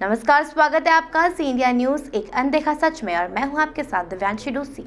नमस्कार, स्वागत है आपका सी इंडिया न्यूज एक अनदेखा सच में और मैं हूं आपके साथ दिव्यांशी डोसी।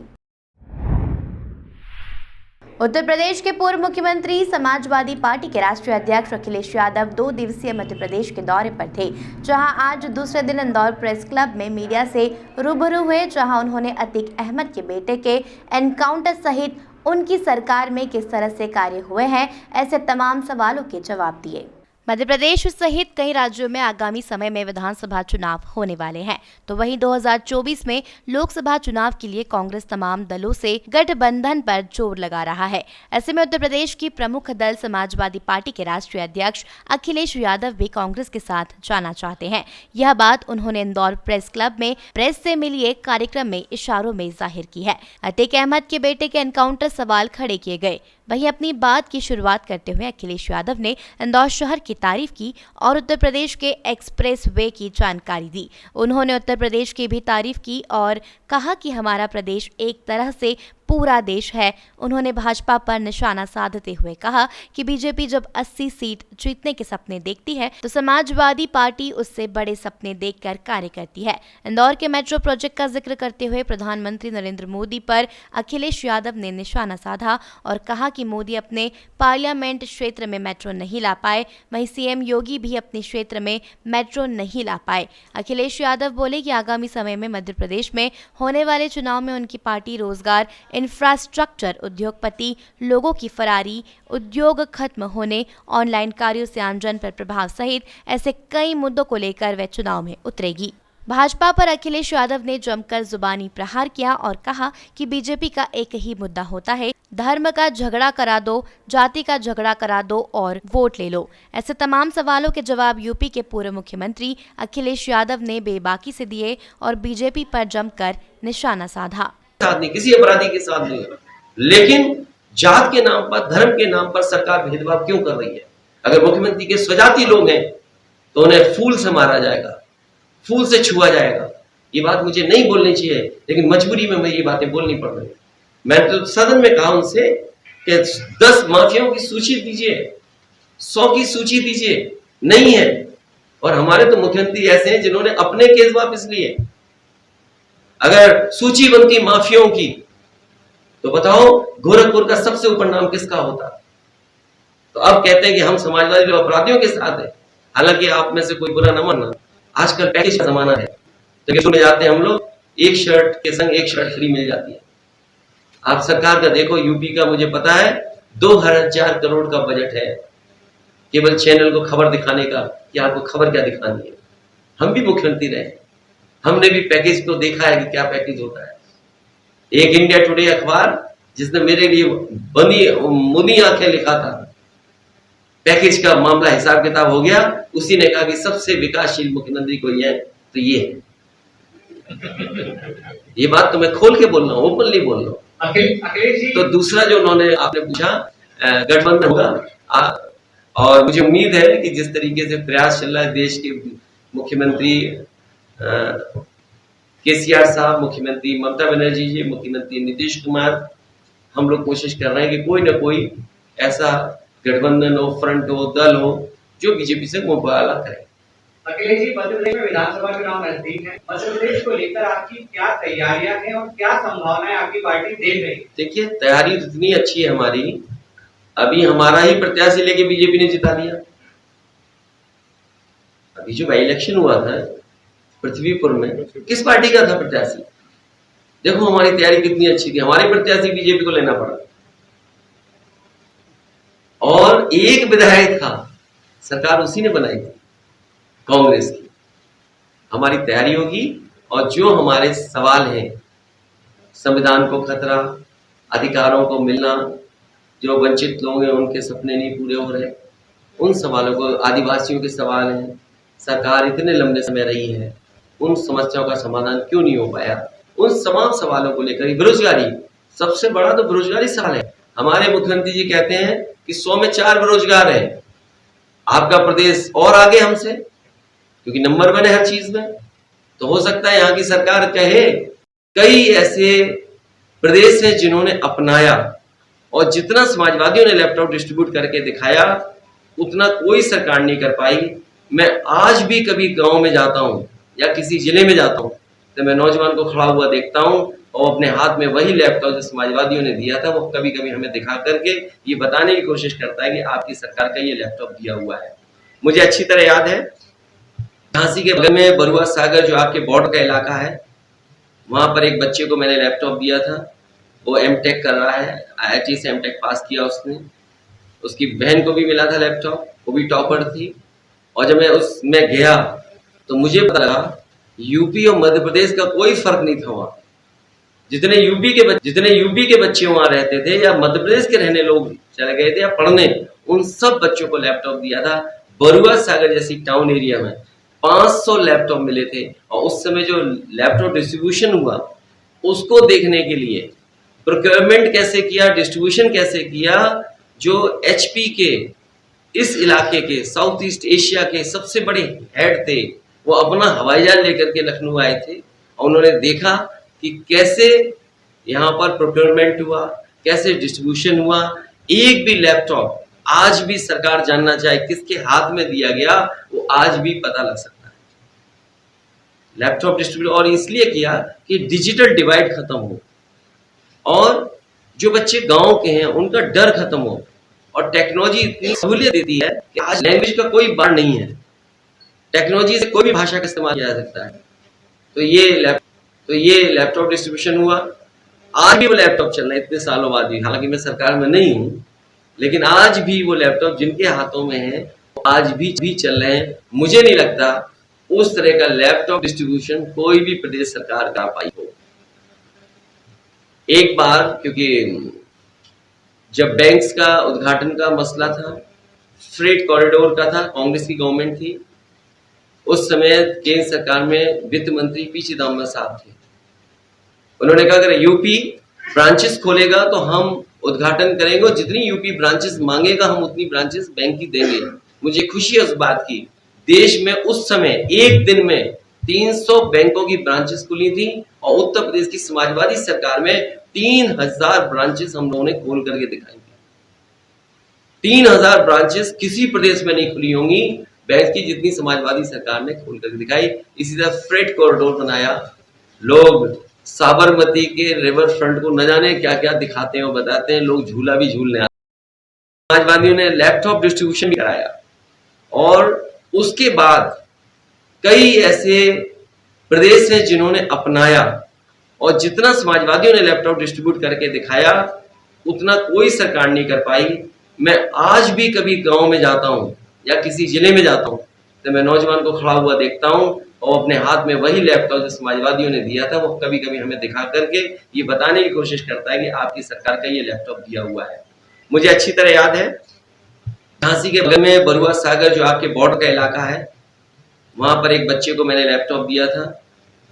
उत्तर प्रदेश के पूर्व मुख्यमंत्री समाजवादी पार्टी के राष्ट्रीय अध्यक्ष अखिलेश यादव 2 दिवसीय मध्य प्रदेश के दौरे पर थे, जहां आज दूसरे दिन इंदौर प्रेस क्लब में मीडिया से रूबरू हुए, जहां उन्होंने अतीक अहमद के बेटे के एनकाउंटर सहित उनकी सरकार में किस तरह से कार्य हुए हैं, ऐसे तमाम सवालों के जवाब दिए। मध्य प्रदेश सहित कई राज्यों में आगामी समय में विधानसभा चुनाव होने वाले हैं, तो वहीं 2024 में लोकसभा चुनाव के लिए कांग्रेस तमाम दलों से गठबंधन पर जोर लगा रहा है। ऐसे में उत्तर प्रदेश की प्रमुख दल समाजवादी पार्टी के राष्ट्रीय अध्यक्ष अखिलेश यादव भी कांग्रेस के साथ जाना चाहते हैं। यह बात उन्होंने इंदौर प्रेस क्लब में प्रेस से मिली एक कार्यक्रम में इशारों में जाहिर की है। अतीक अहमद के बेटे के एनकाउंटर सवाल खड़े किए गए। वहीं अपनी बात की शुरुआत करते हुए अखिलेश यादव ने इंदौर शहर की तारीफ की और उत्तर प्रदेश के एक्सप्रेस वे की जानकारी दी। उन्होंने उत्तर प्रदेश की भी तारीफ की और कहा कि हमारा प्रदेश एक तरह से पूरा देश है। उन्होंने भाजपा पर निशाना साधते हुए कहा कि बीजेपी जब 80 सीट जीतने के सपने देखती है तो समाजवादी पार्टी उससे बड़े सपने देखकर कार्य करती है। इंदौर के मेट्रो प्रोजेक्ट का जिक्र करते हुए प्रधानमंत्री नरेंद्र मोदी पर अखिलेश यादव ने निशाना साधा और कहा कि मोदी अपने पार्लियामेंट क्षेत्र में मेट्रो नहीं ला पाए, वहीं सीएम योगी भी अपने क्षेत्र में मेट्रो नहीं ला पाए। अखिलेश यादव बोले कि आगामी समय में मध्य प्रदेश में होने वाले चुनाव में उनकी पार्टी रोजगार, इंफ्रास्ट्रक्चर, उद्योगपति, लोगों की फरारी, उद्योग खत्म होने, ऑनलाइन कार्यों से आमजन पर प्रभाव सहित ऐसे कई मुद्दों को लेकर वह चुनाव में उतरेगी। भाजपा पर अखिलेश यादव ने जमकर जुबानी प्रहार किया और कहा कि बीजेपी का एक ही मुद्दा होता है, धर्म का झगड़ा करा दो, जाति का झगड़ा करा दो और वोट ले लो। ऐसे तमाम सवालों के जवाब यूपी के पूर्व मुख्यमंत्री अखिलेश यादव ने बेबाकी से दिए और बीजेपी पर जमकर निशाना साधा। साथ नहीं, किसी अपराधी के साथ नहीं, लेकिन जात के नाम पर, धर्म के नाम पर सरकार भेदभाव क्यों कर रही है? अगर मुख्यमंत्री के स्वजाति लोग हैं तो उन्हें फूल से मारा जाएगा, फूल से छुआ जाएगा। ये बात मुझे नहीं बोलनी चाहिए, लेकिन मजबूरी में मुझे ये बातें बोलनी पड़ रही है। मैं तो सदन में कहा उनसे कि 10 माफियाओं की सूची दीजिए, 100 की सूची दीजिए, नहीं है। और हमारे तो मुख्यमंत्री ऐसे हैं जिन्होंने अपने केस वापस लिए। अगर सूची बनती माफियाओं की तो बताओ गोरखपुर का सबसे ऊपर नाम किसका होता? तो अब कहते हैं कि हम समाजवादी लोग अपराधियों के साथ हैं। हालांकि आप में से कोई बुरा न मानना, आजकल पैकेज का जमाना है, तो सुने जाते हैं हम लोग, एक शर्ट के संग एक शर्ट फ्री मिल जाती है। आप सरकार का देखो, यूपी का मुझे पता है 2000 करोड़ का बजट है केवल चैनल को खबर दिखाने का, कि आपको खबर क्या दिखानी है। हम भी मुख्यमंत्री रहे, हमने भी पैकेज को देखा है कि क्या पैकेज होता है। एक इंडिया टुडे अखबार जिसने मेरे लिए मुनी आंखें लिखा था, पैकेज का मामला हिसाब किताब हो गया, उसी ने कहा कि सबसे विकासशील मुख्यमंत्री कोई है तो ये है। ये बात तो मैं खोल के बोल रहा हूँ, ओपनली बोल रहा हूँ। तो दूसरा जो उन्होंने आपने पूछा, गठबंधन होगा, और मुझे उम्मीद है कि जिस तरीके से प्रयास चल रहा है देश के मुख्यमंत्री केसीआर साहब, मुख्यमंत्री ममता बनर्जी जी, मुख्यमंत्री नीतीश कुमार, हम लोग कोशिश कर रहे हैं कि कोई ना कोई ऐसा गठबंधन हो, फ्रंट हो, दल हो जो बीजेपी से मुकाबला करे। अखिलेश जी, मध्य प्रदेश में विधानसभा चुनाव नजदीक है, मध्य प्रदेश को लेकर आपकी क्या तैयारियां हैं और क्या संभावनाएं आपकी पार्टी देख रही है? देखिए, तैयारी इतनी अच्छी है हमारी, अभी हमारा ही प्रत्याशी लेके बीजेपी ने जिता दिया। अभी जो बाई इलेक्शन हुआ था पृथ्वीपुर में, किस पार्टी का था प्रत्याशी? देखो हमारी तैयारी कितनी अच्छी थी, हमारे प्रत्याशी बीजेपी को लेना पड़ा और एक विधायक था, सरकार उसी ने बनाई थी, कांग्रेस की। हमारी तैयारी होगी और जो हमारे सवाल हैं, संविधान को खतरा, अधिकारों को मिलना, जो वंचित लोग हैं उनके सपने नहीं पूरे हो रहे, उन सवालों को, आदिवासियों के सवाल हैं, सरकार इतने लंबे समय रही है, उन समस्याओं का समाधान क्यों नहीं हो पाया, उन तमाम सवालों को लेकर। बेरोजगारी, सबसे बड़ा तो बेरोजगारी सवाल है। हमारे मुख्यमंत्री जी कहते हैं कि 100 में 4 बेरोजगार हैं। आपका प्रदेश और आगे हमसे, क्योंकि नंबर 1 है हर चीज में। तो हो सकता है यहाँ की सरकार कहे, कई ऐसे प्रदेश हैं जिन्होंने अपनाया, और जितना समाजवादियों ने लैपटॉप डिस्ट्रीब्यूट करके दिखाया उतना कोई सरकार नहीं कर पाई। मैं आज भी कभी गांव में जाता हूं या किसी जिले में जाता हूं तो मैं नौजवान को खड़ा हुआ देखता हूं और अपने हाथ में वही लैपटॉप जो समाजवादियों ने दिया था वो कभी कभी हमें दिखा करके ये बताने की कोशिश करता है कि आपकी सरकार का ये लैपटॉप दिया हुआ है। मुझे अच्छी तरह याद है, झांसी के बगल में बरुआ सागर जो आपके बॉर्डर का इलाका है, वहां पर एक बच्चे को मैंने लैपटॉप दिया था। वो एमटेक कर रहा है, IIT से एमटेक पास किया उसने। उसकी बहन को भी मिला था लैपटॉप, वो भी टॉपर थी। और जब मैं उसमें गया तो मुझे पता लगा यूपी और मध्य प्रदेश का कोई फर्क नहीं था वहां। जितने यूपी के बच्चे वहां रहते थे या मध्य प्रदेश के रहने लोग चले गए थे या पढ़ने, उन सब बच्चों को लैपटॉप दिया था। बरुआ सागर जैसी टाउन एरिया में 500 लैपटॉप मिले थे। और उस समय जो लैपटॉप डिस्ट्रीब्यूशन हुआ उसको देखने के लिए प्रोक्योरमेंट कैसे किया, डिस्ट्रीब्यूशन कैसे किया, जो HP के इस इलाके के साउथ ईस्ट एशिया के सबसे बड़े हेड थे, वो अपना हवाई जहाज लेकर के लखनऊ आए थे और उन्होंने देखा कि कैसे यहाँ पर प्रोक्योरमेंट हुआ, कैसे डिस्ट्रीब्यूशन हुआ। एक भी लैपटॉप आज भी सरकार जानना चाहे किसके हाथ में दिया गया, वो आज भी पता लग सकता है। लैपटॉप डिस्ट्रीब्यूट और इसलिए किया कि डिजिटल डिवाइड खत्म हो और जो बच्चे गांव के हैं उनका डर खत्म हो। और टेक्नोलॉजी इतनी सहूलियत देती है कि आज लैंग्वेज का कोई बार नहीं है, टेक्नोलॉजी से कोई भी भाषा का इस्तेमाल किया जा सकता है। तो ये लैपटॉप डिस्ट्रीब्यूशन हुआ। आज भी वो लैपटॉप चल रहा है इतने सालों बाद भी, हालांकि मैं सरकार में नहीं हूं, लेकिन आज भी वो लैपटॉप जिनके हाथों में है आज भी चल रहे हैं। मुझे नहीं लगता उस तरह का लैपटॉप डिस्ट्रीब्यूशन कोई भी प्रदेश सरकार कर पाई हो। एक बार क्योंकि जब बैंक्स का उद्घाटन का मसला था, फ्रेट कॉरिडोर का था, कांग्रेस की गवर्नमेंट थी, उस समय केंद्र सरकार में वित्त मंत्री पी चिदम्बरम साहब थे। उन्होंने कहा अगर यूपी ब्रांचेस खोलेगा तो हम उद्घाटन करेंगे, जितनी यूपी ब्रांचेस मांगेगा हम उतनी ब्रांचेस बैंक की देंगे। मुझे खुशी है उस बात की। देश में उस समय एक दिन में 300 बैंकों की ब्रांचेस खुली थी और उत्तर प्रदेश की समाजवादी सरकार में 3000 ब्रांचेस हम लोगों ने खोल करके दिखाई थी। 3000 ब्रांचेस किसी प्रदेश में नहीं खुली होंगी बैंक की जितनी समाजवादी सरकार ने खोल करके दिखाई। इसी तरह फ्रेट कॉरिडोर बनाया, लोग साबरमती के रिवर फ्रंट को न जाने क्या क्या दिखाते हैं और बताते हैं, लोग झूला भी झूलने आते। समाजवादियों ने लैपटॉप डिस्ट्रीब्यूशन भी कराया और उसके बाद कई ऐसे प्रदेश हैं जिन्होंने अपनाया और जितना समाजवादियों ने लैपटॉप डिस्ट्रीब्यूट करके दिखाया उतना कोई सरकार नहीं कर पाई। मैं आज भी कभी गांव में जाता हूं या किसी जिले में जाता हूं तो मैं नौजवान को खड़ा हुआ देखता हूं और अपने हाथ में वही लैपटॉप जो समाजवादियों ने दिया था वो कभी कभी हमें दिखा करके ये बताने की कोशिश करता है कि आपकी सरकार का ये लैपटॉप दिया हुआ है। मुझे अच्छी तरह याद है, झांसी के बगल में बरुआ सागर जो आपके बॉर्डर का इलाका है, वहां पर एक बच्चे को मैंने लैपटॉप दिया था।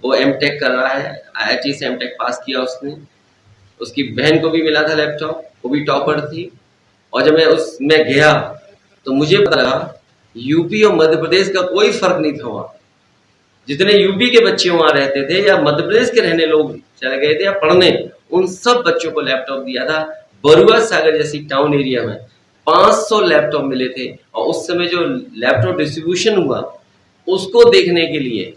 वो एमटेक कर रहा है, IIT से एमटेक पास किया उसने। उसकी बहन को भी मिला था लैपटॉप, वो भी टॉपर थी। और जब मैं उसमें गया तो मुझे पता लगा यूपी और मध्य प्रदेश का कोई फर्क नहीं था वहां। जितने यूपी के बच्चे वहां रहते थे या मध्य प्रदेश के रहने लोग चले गए थे या पढ़ने, उन सब बच्चों को लैपटॉप दिया था। बरुआ सागर जैसी टाउन एरिया में 500 लैपटॉप मिले थे। और उस समय जो लैपटॉप डिस्ट्रीब्यूशन हुआ उसको देखने के लिए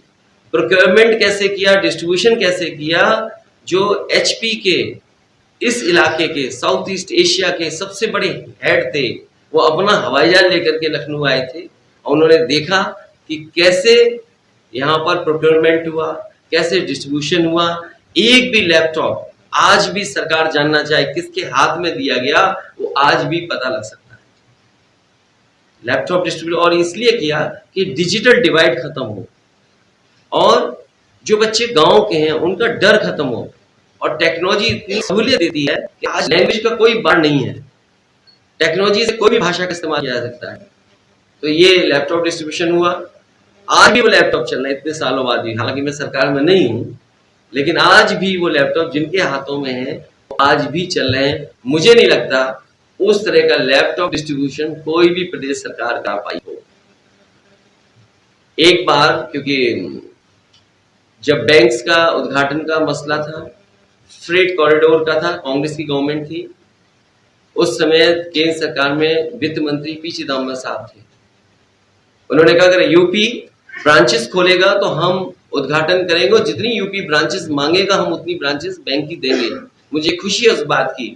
प्रोक्योरमेंट कैसे किया, डिस्ट्रीब्यूशन कैसे किया, जो HP के इस इलाके के साउथ ईस्ट एशिया के सबसे बड़े हेड थे, वो अपना हवाई जहाज लेकर के लखनऊ आए थे और उन्होंने देखा कि कैसे यहाँ पर प्रोक्योरमेंट हुआ, कैसे डिस्ट्रीब्यूशन हुआ। एक भी लैपटॉप आज भी सरकार जानना चाहे किसके हाथ में दिया गया, वो आज भी पता लग सकता है। लैपटॉप डिस्ट्रीब्यूट और इसलिए किया कि डिजिटल डिवाइड खत्म हो और जो बच्चे गांव के हैं उनका डर खत्म हो। और टेक्नोलॉजी इतनी सहूलियत देती है कि आज लैंग्वेज का कोई बार नहीं है, टेक्नोलॉजी से कोई भी भाषा का इस्तेमाल किया जा सकता है। तो ये लैपटॉप डिस्ट्रीब्यूशन हुआ। आज भी वो लैपटॉप चल रहा है इतने सालों बाद भी, हालांकि मैं सरकार में नहीं हूं, लेकिन आज भी वो लैपटॉप जिनके हाथों में है आज भी चल रहे हैं। मुझे नहीं लगता उस तरह का लैपटॉप डिस्ट्रीब्यूशन कोई भी प्रदेश सरकार कर पाई हो। एक बार क्योंकि जब बैंक्स का उद्घाटन का मसला था, फ्रेट कॉरिडोर का था, कांग्रेस की गवर्नमेंट थी, उस समय केंद्र सरकार में वित्त मंत्री पी चिदम्बरम साहब थे। उन्होंने कहा अगर यूपी ब्रांचेस खोलेगा तो हम उद्घाटन करेंगे और जितनी यूपी ब्रांचेस मांगेगा हम उतनी ब्रांचेस बैंक की देंगे। मुझे खुशी है उस बात की।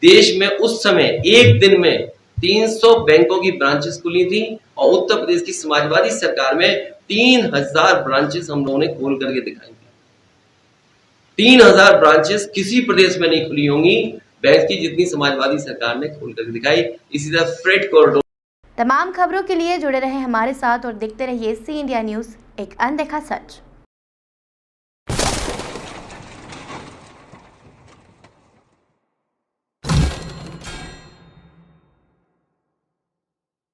देश में उस समय एक दिन में 300 बैंकों की ब्रांचेस खुली थी और उत्तर प्रदेश की समाजवादी सरकार में 3000 ब्रांचेस हम लोगों ने खोल करके दिखाई थी। 3000 ब्रांचेस किसी प्रदेश में नहीं खुली होंगी बैंक की जितनी समाजवादी सरकार ने खोल करके दिखाई। इसी तरह फ्रेट कॉरिडोर। तमाम खबरों के लिए जुड़े रहे हमारे साथ और देखते रहिए सी इंडिया न्यूज़, एक अनदेखा सच।